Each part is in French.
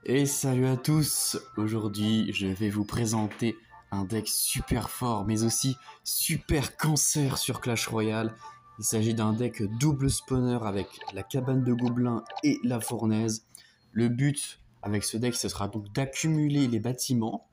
Et salut à tous. Aujourd'hui, je vais vous présenter un deck super fort, mais aussi super cancer sur Clash Royale. Il s'agit d'un deck double spawner avec la cabane de gobelins et la fournaise. Le but avec ce deck, ce sera donc d'accumuler les bâtiments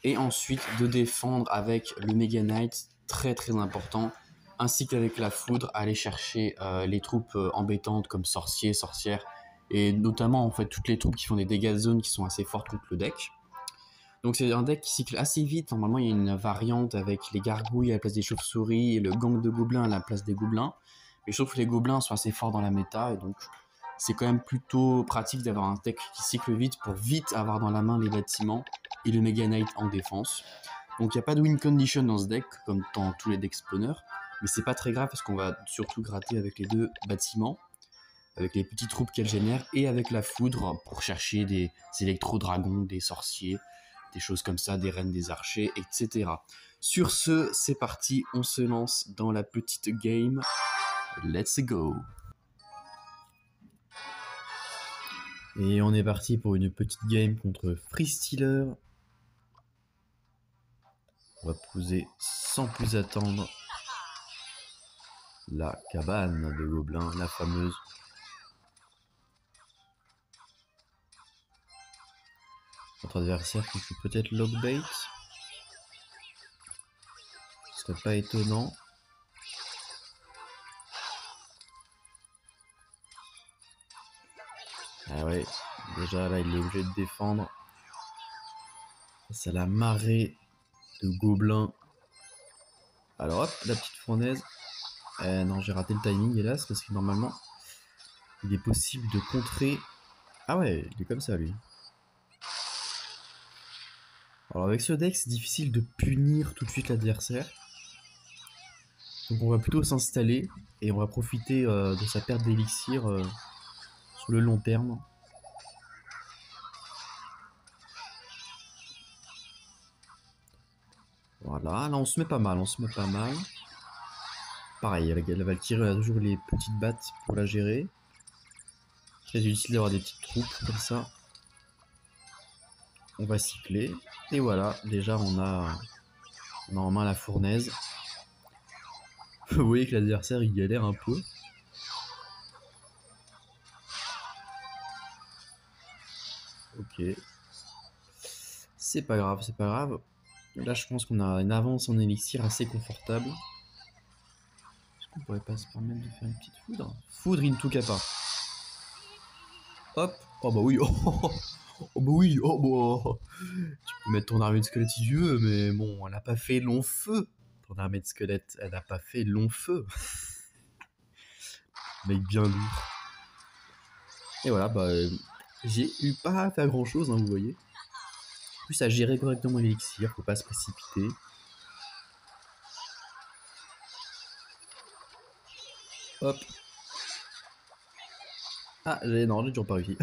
et ensuite de défendre avec le Mega Knight, très très important, ainsi qu'avec la foudre, aller chercher les troupes embêtantes comme sorciers, sorcières, et notamment en fait toutes les troupes qui font des dégâts de zone qui sont assez fortes contre le deck. Donc c'est un deck qui cycle assez vite. Normalement il y a une variante avec les gargouilles à la place des chauves-souris et le gang de gobelins à la place des gobelins. Mais je trouve que les gobelins sont assez forts dans la méta et donc c'est quand même plutôt pratique d'avoir un deck qui cycle vite pour vite avoir dans la main les bâtiments et le Mega Knight en défense. Donc il n'y a pas de win condition dans ce deck comme dans tous les decks spawners, mais c'est pas très grave parce qu'on va surtout gratter avec les deux bâtiments, avec les petites troupes qu'elle génère et avec la foudre pour chercher des électro-dragons, des sorciers, des choses comme ça, des reines, des archers, etc. Sur ce, c'est parti, on se lance dans la petite game. Let's go! Et on est parti pour une petite game contre Freestealer. On va poser sans plus attendre la cabane de gobelins, la fameuse. Notre adversaire qui joue peut-être Lockbait. Ce serait pas étonnant. Ah ouais, déjà là il est obligé de défendre. C'est la marée de gobelins. Alors hop, la petite fournaise. Non, j'ai raté le timing hélas, parce que normalement il est possible de contrer. Ah ouais, il est comme ça lui. Alors avec ce deck, c'est difficile de punir tout de suite l'adversaire. Donc on va plutôt s'installer et on va profiter de sa perte d'élixir sur le long terme. Voilà, là on se met pas mal, Pareil, la Valkyrie a toujours les petites battes pour la gérer. Très utile d'avoir des petites troupes comme ça. On va cycler. Et voilà, déjà on a en main la fournaise. Vous voyez que l'adversaire il galère un peu. Ok. C'est pas grave, c'est pas grave. Là je pense qu'on a une avance en élixir assez confortable. Est-ce qu'on pourrait pas se permettre de faire une petite foudre? Foudre into kappa. Hop. Oh bah oui. Oh bah oui. Oh bah. Tu peux mettre ton armée de squelette si tu veux, mais bon, elle n'a pas fait long feu. Ton armée de squelette, elle n'a pas fait long feu. Mec bien lourd. Et voilà, bah, j'ai eu pas à faire grand chose, hein, vous voyez. En plus, à gérer correctement l'élixir, faut pas se précipiter. Hop. Ah, non, j'ai toujours pas réussi.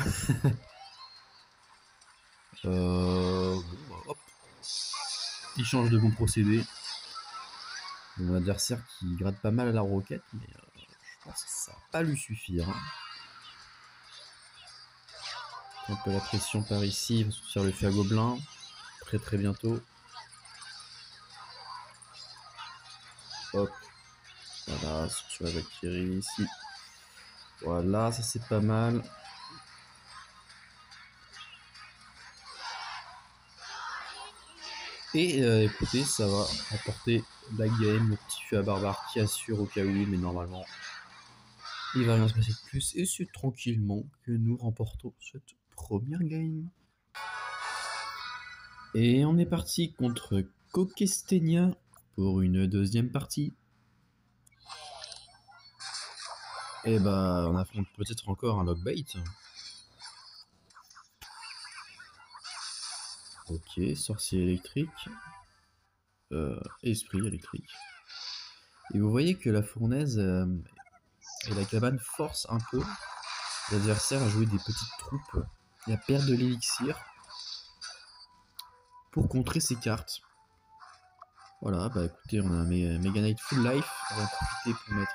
Bon, bah, hop. Il change de bon procédé. Mon adversaire qui gratte pas mal à la roquette, mais je pense que ça va pas lui suffire. Hein. Un peu la pression par ici, il va se faire le feu à gobelin. Très très bientôt. Hop. Voilà, sur la Valkyrie ici. Voilà, ça c'est pas mal. Et écoutez, ça va apporter la game, le petit feu à barbare qui assure au cas où, mais normalement, il va rien se passer de plus. Et c'est tranquillement que nous remportons cette première game. Et on est parti contre Kokestenia pour une deuxième partie. Et bah, on affronte peut-être encore un Lockbait. Ok, sorcier électrique. Esprit électrique. Et vous voyez que la fournaise et la cabane forcent un peu l'adversaire à jouer des petites troupes et à perdre de l'élixir pour contrer ses cartes. Voilà, bah écoutez, on a un Mega Knight full life. On va en profiter pour mettre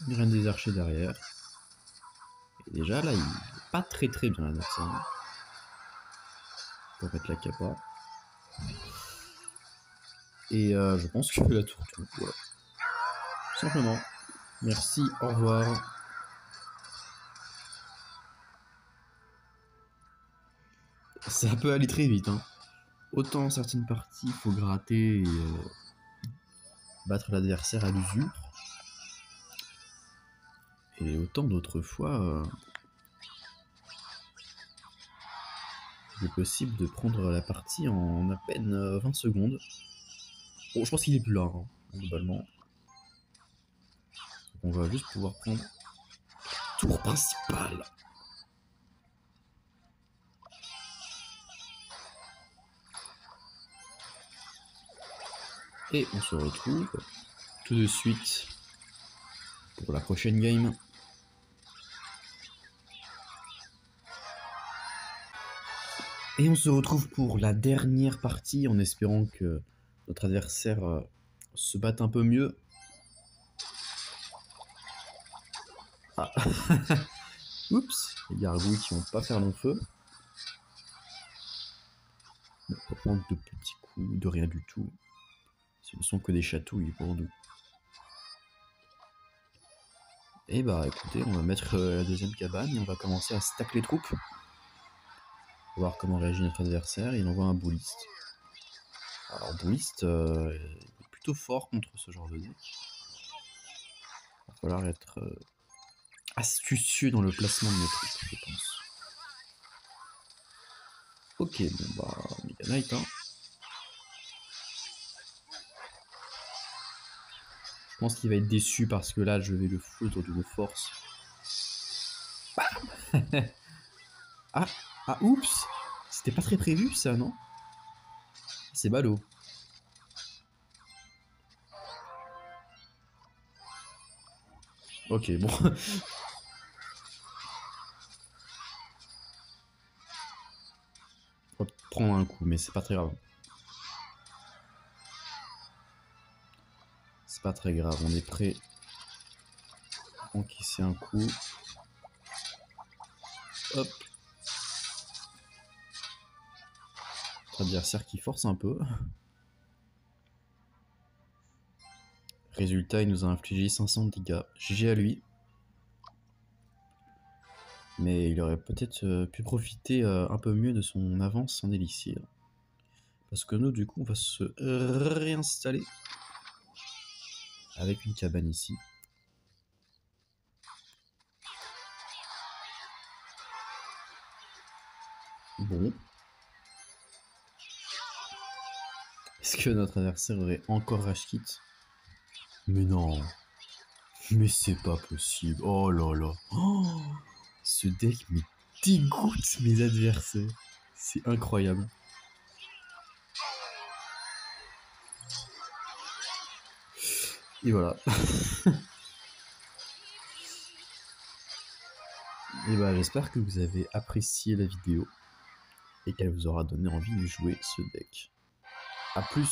une reine des archers derrière. Et déjà là, pas très bien l'adversaire. Pour mettre la capa. Et je pense que la tour tourne. Voilà. Simplement. Merci, au revoir. Ça peut aller très vite, hein. Autant certaines parties, il faut gratter et battre l'adversaire à l'usure. Et autant d'autres fois, il est possible de prendre la partie en à peine 20 secondes. Bon, je pense qu'il est plus là, hein, globalement. On va juste pouvoir prendre tour principal. Et on se retrouve tout de suite pour la prochaine game. Et on se retrouve pour la dernière partie en espérant que notre adversaire se batte un peu mieux. Ah. Oups, les gargouilles qui vont pas faire long feu. On va prendre de petits coups, de rien du tout. Ce ne sont que des chatouilles pour nous. Et bah écoutez, on va mettre la deuxième cabane et on va commencer à stack les troupes. Voir comment réagit notre adversaire. Il envoie un bouliste. Alors bouliste est plutôt fort contre ce genre de deck. Il va falloir être astucieux dans le placement de nos troupes, je pense. Ok, bon bah Mega Knight, hein. Je pense qu'il va être déçu parce que là je vais le foutre d'une force. Ah, oups, c'était pas très prévu ça, non? C'est ballot. Ok, bon. On va prendre un coup, mais c'est pas très grave. C'est pas très grave, on est prêt à encaisser un coup. Hop. Notre adversaire qui force un peu. Résultat, il nous a infligé 500 dégâts. GG à lui. Mais il aurait peut-être pu profiter un peu mieux de son avance en élixir. Parce que nous, du coup, on va se réinstaller avec une cabane ici. Bon. Est-ce que notre adversaire aurait encore rage kit? Mais non. Mais c'est pas possible. Oh là là. Oh, ce deck me dégoûte mes adversaires. C'est incroyable. Et voilà. Et bah j'espère que vous avez apprécié la vidéo et qu'elle vous aura donné envie de jouer ce deck. A plus.